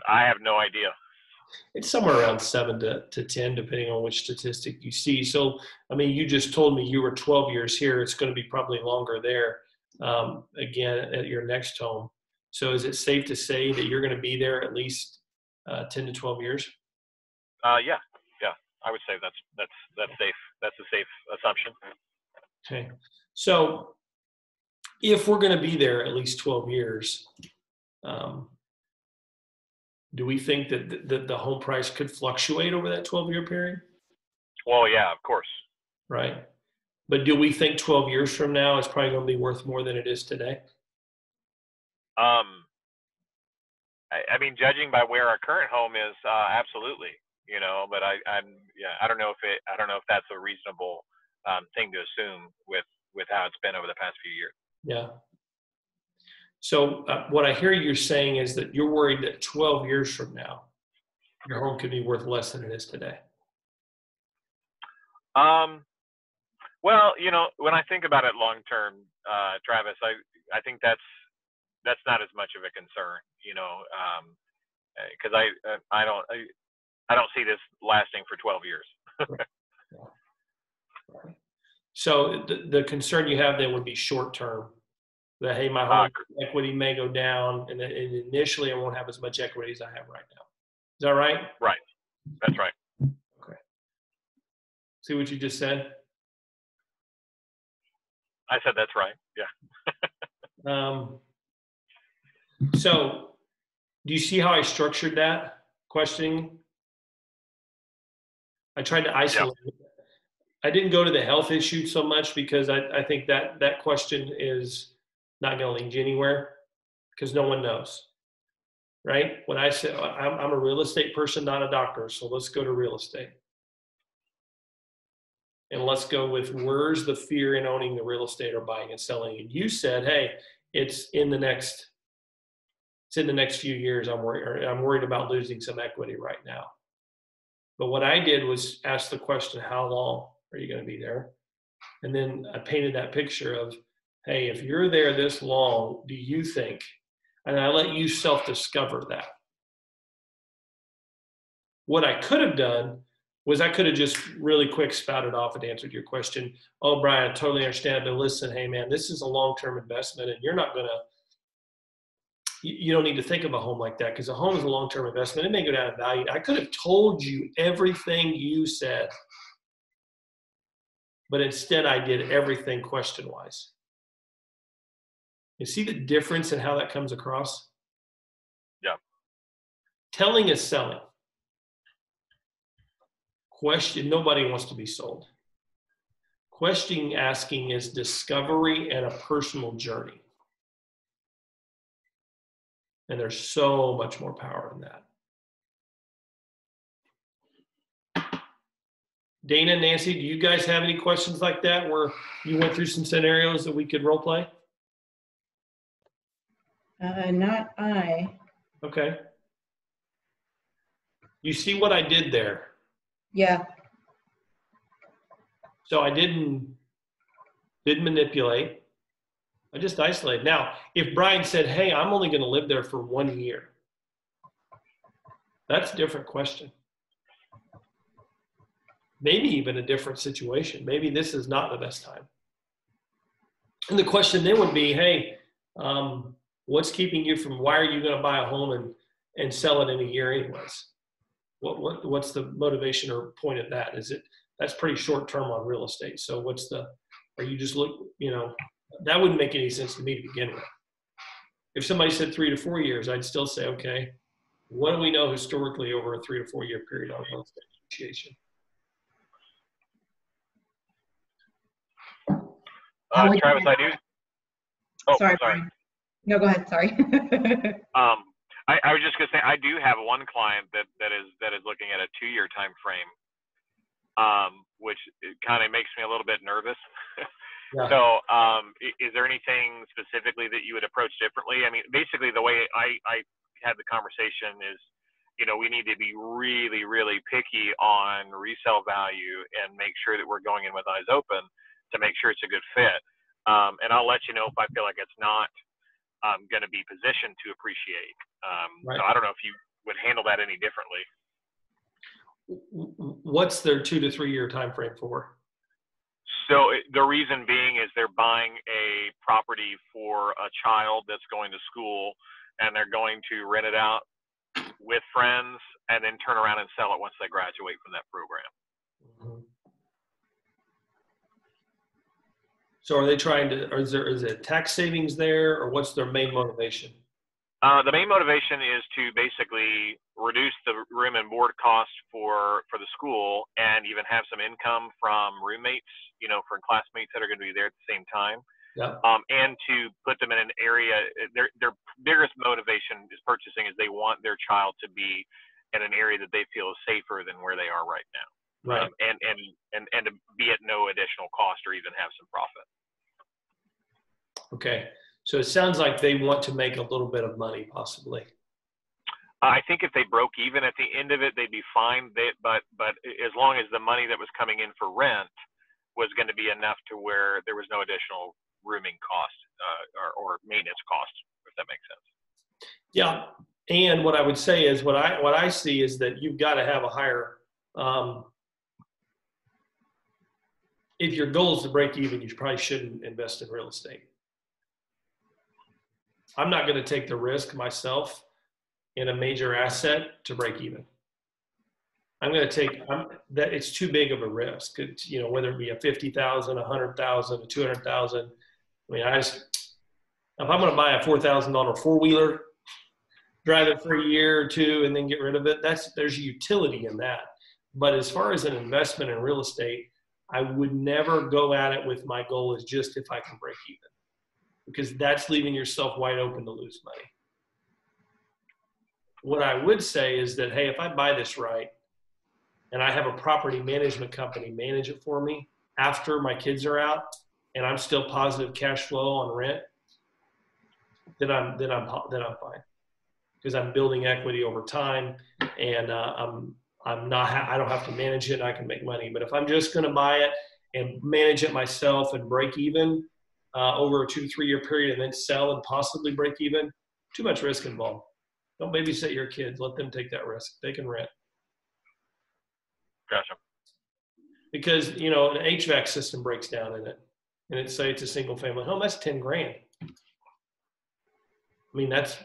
S4: I have no idea.
S1: It's somewhere around 7 to 10, depending on which statistic you see. So, I mean, you just told me you were 12 years here. It's going to be probably longer there, again, at your next home. So is it safe to say that you're going to be there at least 10 to 12 years?
S4: Yeah. I would say that's safe. That's a safe assumption.
S1: Okay. So if we're going to be there at least 12 years, do we think that the home price could fluctuate over that 12-year period?
S4: Well, yeah, of course.
S1: Right. But do we think 12 years from now it's probably going to be worth more than it is today?
S4: I mean, judging by where our current home is, absolutely. You know, but I don't know if that's a reasonable thing to assume with how it's been over the past few years.
S1: Yeah. So what I hear you saying is that you're worried that 12 years from now, your home could be worth less than it is today.
S4: Well, you know, when I think about it long term, Travis, I think that's not as much of a concern, you know, because I don't see this lasting for 12 years.
S1: Right. So the concern you have then would be short term. That, hey, my home equity may go down, and initially I won't have as much equity as I have right now. Is that right?
S4: Right. That's right.
S1: Okay. See what you just said?
S4: I said that's right. Yeah.
S1: So do you see how I structured that questioning? I tried to isolate it. I didn't go to the health issue so much because I think that question is not going to lead you anywhere because no one knows, right? When I say I'm a real estate person, not a doctor, so let's go to real estate. And let's go with where's the fear in owning the real estate or buying and selling. And you said, hey, it's in the next few years. I'm worried about losing some equity right now. But what I did was ask the question, how long are you going to be there? And then I painted that picture of, hey, if you're there this long, do you think, and I let you self-discover that. What I could have done was I could have just really quick spouted off and answered your question. Oh, Brian, I totally understand. But listen, hey, man, this is a long-term investment, and you're not going to, you don't need to think of a home like that because a home is a long-term investment. It may go down in value. I could have told you everything you said, but instead I did everything question-wise. You see the difference in how that comes across?
S4: Yeah.
S1: Telling is selling. Question, nobody wants to be sold. Question asking is discovery and a personal journey. And there's so much more power in that. Dana, Nancy, do you guys have any questions like that where you went through some scenarios that we could role play?
S3: Not I.
S1: Okay. You see what I did there?
S3: Yeah.
S1: So I didn't manipulate. I just isolated. Now, if Brian said, hey, I'm only going to live there for 1 year, that's a different question. Maybe even a different situation. Maybe this is not the best time. And the question then would be, hey, what's keeping you from, why are you going to buy a home and sell it in a year anyways? What's the motivation or point of that? That's pretty short term on real estate. So are you just that wouldn't make any sense to me to begin with. If somebody said 3 to 4 years, I'd still say, okay, what do we know historically over a 3 to 4 year period on real estate appreciation?
S4: Travis, I do. Oh,
S3: sorry. Brian. No, go ahead. Sorry.
S4: I was just gonna say I do have one client that is looking at a 2-year time frame, which kind of makes me a little bit nervous. Yeah. So, is there anything specifically that you would approach differently? I mean, basically the way I had the conversation is, we need to be really, really picky on resale value and make sure that we're going in with eyes open to make sure it's a good fit. And I'll let you know if I feel like it's not going to be positioned to appreciate. Right. So I don't know if you would handle that any differently.
S1: What's their 2 to 3 year time frame for?
S4: So the reason being is they're buying a property for a child that's going to school, and they're going to rent it out with friends and then turn around and sell it once they graduate from that program.
S1: Mm-hmm. So are they trying to, or is it tax savings there, or what's their main motivation?
S4: The main motivation is to basically reduce the room and board costs for the school, and even have some income from roommates, from classmates that are going to be there at the same time. Yeah. And to put them in an area, their biggest motivation is purchasing is they want their child to be in an area that they feel is safer than where they are right now. Right. And to be at no additional cost or even have some profit.
S1: Okay. So it sounds like they want to make a little bit of money, possibly.
S4: I think if they broke even at the end of it, they'd be fine. But as long as the money that was coming in for rent was going to be enough to where there was no additional rooming cost or maintenance cost, if that makes sense.
S1: Yeah. And what I would say is what I see is that you've got to have a higher, if your goal is to break even, you probably shouldn't invest in real estate. I'm not going to take the risk myself in a major asset to break even. I'm going to take that. It's too big of a risk. It's, whether it be a 50,000, 100,000, 200,000. I mean, if I'm going to buy a $4,000 4-wheeler, drive it for a year or two, and then get rid of it, there's utility in that. But as far as an investment in real estate, I would never go at it with my goal is just if I can break even, because that's leaving yourself wide open to lose money. What I would say is that, hey, if I buy this right and I have a property management company manage it for me after my kids are out and I'm still positive cash flow on rent, then I'm fine, because I'm building equity over time, and I don't have to manage it. I can make money. But if I'm just going to buy it and manage it myself and break even over a 2 to 3 year period and then sell and possibly break even, too much risk involved. Don't babysit your kids. Let them take that risk. They can rent.
S4: Gotcha.
S1: Because, an HVAC system breaks down in it, and it's a single family home, that's $10,000. I mean, that's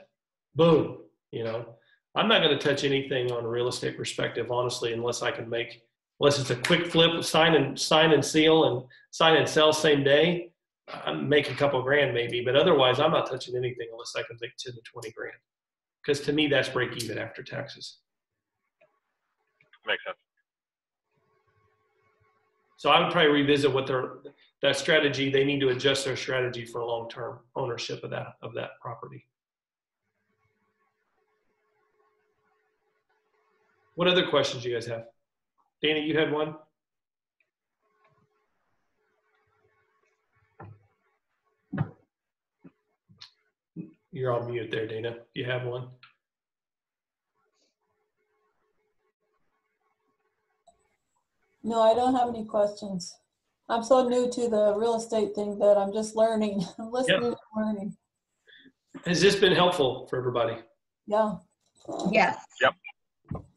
S1: boom, I'm not going to touch anything on a real estate perspective, honestly, unless it's a quick flip, sign and seal and sign and sell same day. I make a couple grand maybe, but otherwise I'm not touching anything unless I can make 10 to 20 grand. Because to me, that's break even after taxes.
S4: Makes sense.
S1: So I would probably revisit what that strategy. They need to adjust their strategy for long-term ownership of that property. What other questions you guys have? Dana, you had one? You're on mute there, Dana. You have one?
S5: No, I don't have any questions. I'm so new to the real estate thing that I'm just learning. I'm listening and learning.
S1: Has this been helpful for everybody?
S5: Yeah.
S3: Yes.
S4: Yep.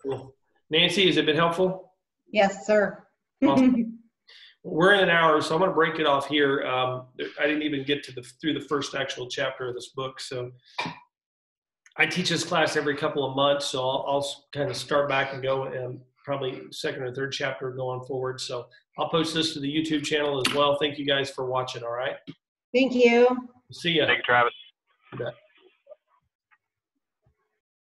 S1: Cool. Nancy, has it been helpful?
S3: Yes, sir.
S1: Awesome. We're in an hour, so I'm going to break it off here. I didn't even get to through the first actual chapter of this book. So I teach this class every couple of months, so I'll kind of start back and go and probably second or third chapter going forward. So I'll post this to the YouTube channel as well. Thank you guys for watching. All right.
S3: Thank you.
S1: See ya.
S4: Thank you, Travis.
S1: You bet.